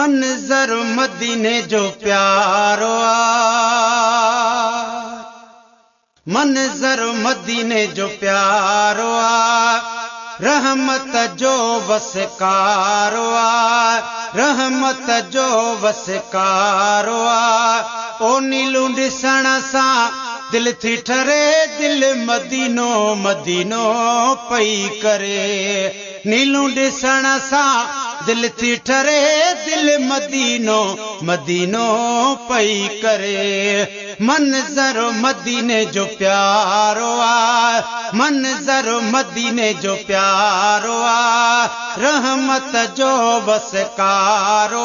मंजर मदीने जो प्यारो मंजर मदीने जो प्यारो रहमत जो वसकारो रहमत जो वसकारो ओ नीलू ॾिसण सां दिल थी ठरे दिल मदीनो मदीनो पई करे नीलू ॾिसण सां दिल थी ठरे दिल मदीनो मदीनो पई करे मंजर मदीने जो प्यारो मंजर मदीने जो प्यारो रहमत जो वसकारो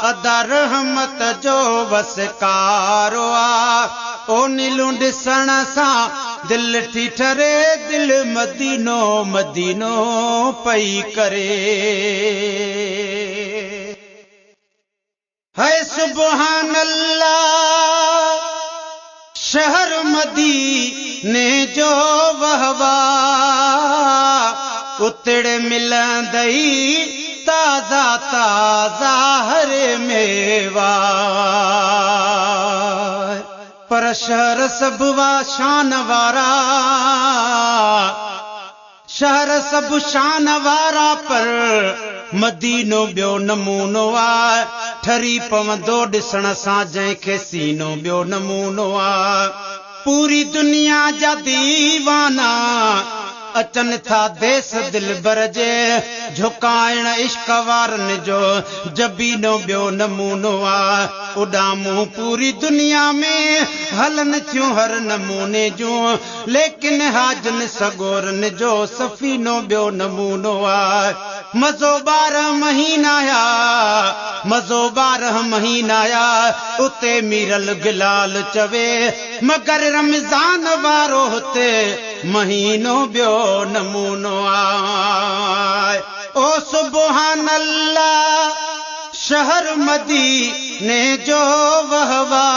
अदा रहमत जो वसकारो ओ नीलू ॾिसण सां दिल थी ठरे दिल मदीनो मदीनो पई करे है सुबहान अल्लाह शहर मदीने जो वहवा उतड़े मिलंदई ताज़ा ताज़ा हर मेवा पर शहर सब वा शान वारा शहर सब शान वारा पर मदीनो ॿियो नमूनो ठरी पवंदो ॾिसण सां जंहिंखे सीनो ॿियो नमूनो पूरी दुनिया जा दीवाना अचन था देस दिल बर जे झुकाइण इश्क वारनि जो जबीनो ॿियो नमूनो उॾामूं पूरी दुनिया में हलन थियूं हर नमूने जूं लेकिन हाजन सगोरन जो सफ़ीनो ॿियो नमूनो मज़ो 12 महीना मज़ो 12 महीना उते मीरल गिलाल चवे मगर रमज़ान वारो हुते महीनो ॿियो नमूनो ओ सुबहान अल्लाह शहर मदीने जो वहवा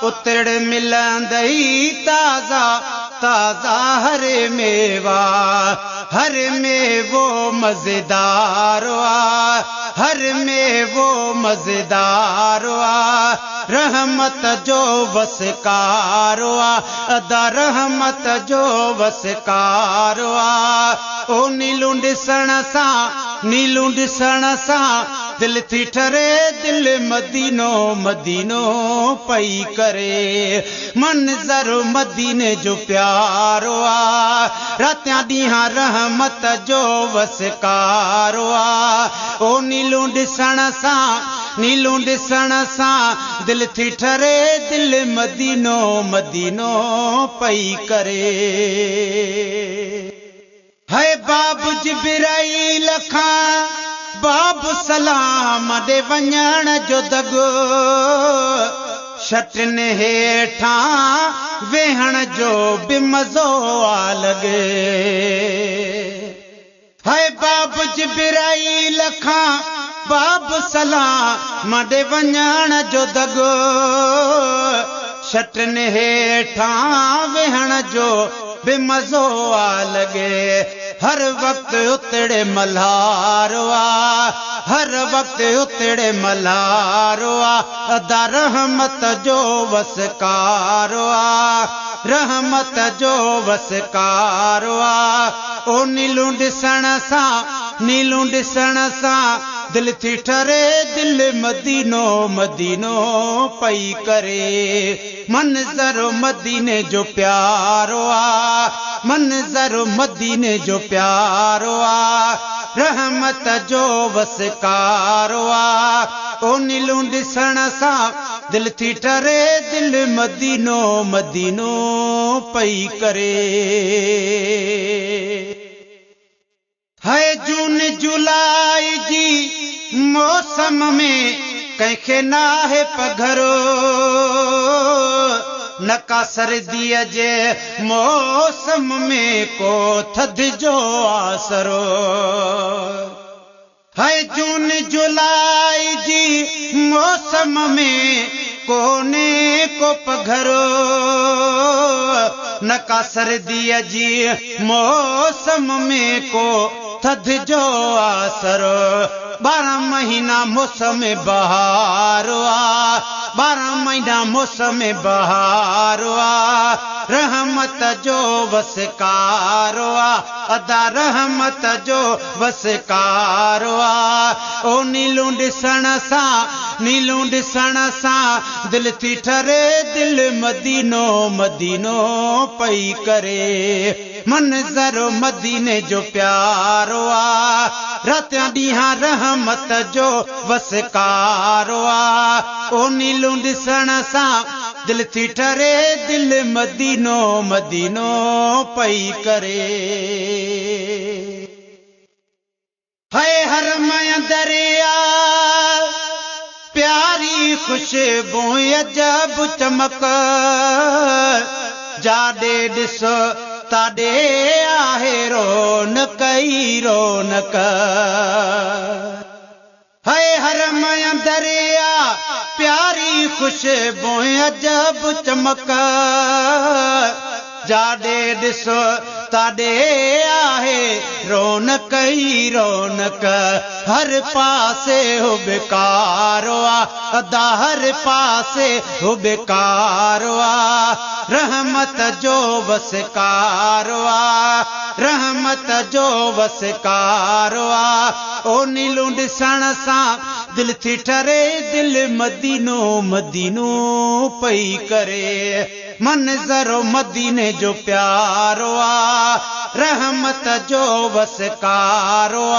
उतड़ मिलंदई ताज़ा ताज़ा हर मेवा हर मेवो मज़ेदार हर मेवो मज़ेदार रहमत जो वसकारो अदा रहमत जो वसकारो ओ नीलू ॾिसण सां नीलू ॾिसण सां दिल थी ठरे दिल मदीनो मदीनो पई करे मंजर मदीने जो प्यारो रातियां ॾींहां रहमत जो वसकारो ओ नीलू ॾिसण सां दिल थी ठरे दिल मदीनो मदीनो पई करे है बाबू जिब्राईल खां बाबू सलाम ॾे वञण जो दगो छटिन हेठां वेहण जो बि मज़ो लॻे है बाबू जिब्राईल खां बाबू सलाम ॾे वञण जो दगो छटिन हेठां वेहण जो बि मज़ो लॻे हर वक्त उतड़े मल्हारो हर वक्त उतड़े मल्हारो अदा रहमत जो वसकारो रहमत जो वसकारो ओ नीलू ॾिसण सां दिल थी ठरे दिल मदीनो मदीनो पई करे मंजर मदीने जो प्यारो मंजर मदीने जो प्यारो रहमत जो वसकारो ओ नीलू ॾिसण सां दिल थी ठरे दिल मदीनो मदीनो पई करे है जून जुलाई जी मौसम में कंहिंखे नाहे पघरो न का सर्दीअ जे मौसम में को थधि जो आसरो है जून जुलाई जी मौसम में कोने को पघरो न का सर्दीअ जी मौसम में को थधि जो आसरो 12 महीना मौसम बहार आ 12 महीना मौसम बहार आ रहमत जो वसकार आ अदा रहमत जो वसकार आ ओ नीलू ॾिसण सां दिल थी ठरे दिल मदीनो मदीनो पई करे मंज़र मदीने जो प्यारो आ रातियां ॾींहां रहमत जो वसकारो आ ओ नीलू ॾिसण सां दिल थी ठरे दिल मदीनो मदीनो पई करे है हरम दरिया प्यारी खुशबू अजब चमक जाॾे ॾिसो ताॾे आहे रौनक ई रौनक है हरम दरिया प्यारी खुशबू अजब चमक जाॾे ॾिसो ताॾे आहे रौनक ई रौनक हर पासे हो बेकारो आ अदा हर पासे हो बेकारो आ रहमत जो वसकारो आ रहमत जो वसकारो आ ओ नीलू ॾिसण सां दिल थी ठरे दिल मदीनो मदीनो पई करे मंज़रो मदीने जो प्यारो आ रहमत जो वसकारो आ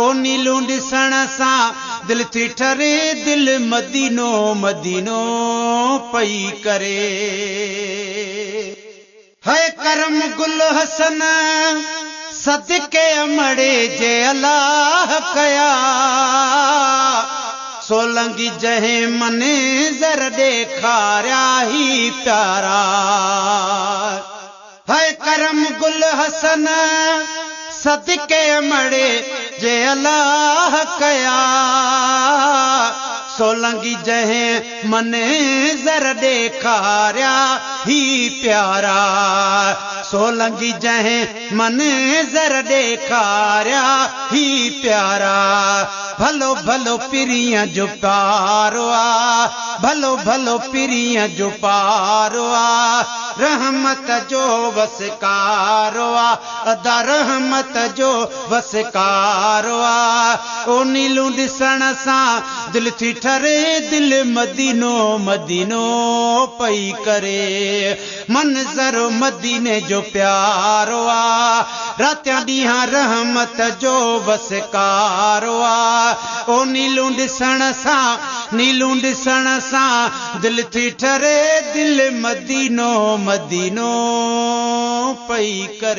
ओ नीलू ॾिसण सां दिल थी ठरे दिल मदीनो मदीनो पई करे है करम गुल हसन सदके अमड़े जे अल्लाह कया सोलंगी जंहिं मंज़र ॾेखारिया ही प्यारा है करम गुल हसन सदके अमड़े जे अल्लाह कया सोलंगी जंहिं मंज़र ॾेखारिया ही प्यारा सोलंगी जंहिं मंज़र ॾेखारिया ही प्यारा भलो भलो पिरिया जो पारो आ भलो भलो पिरिया जो पारो आ रहमत जो वसकारो आ अदा रहमत जो वसकारो आ ओ नीलू ॾिसण सां दिल थी ठरे दिल मदीनो मदीनो पई करे मंज़र मदीने जो प्यारो आ रातियां ॾींहां रहमत जो वसकारो आ ओ नीलू ॾिसण सां दिल थी ठरे दिल मदीनो मदीनो पई करे।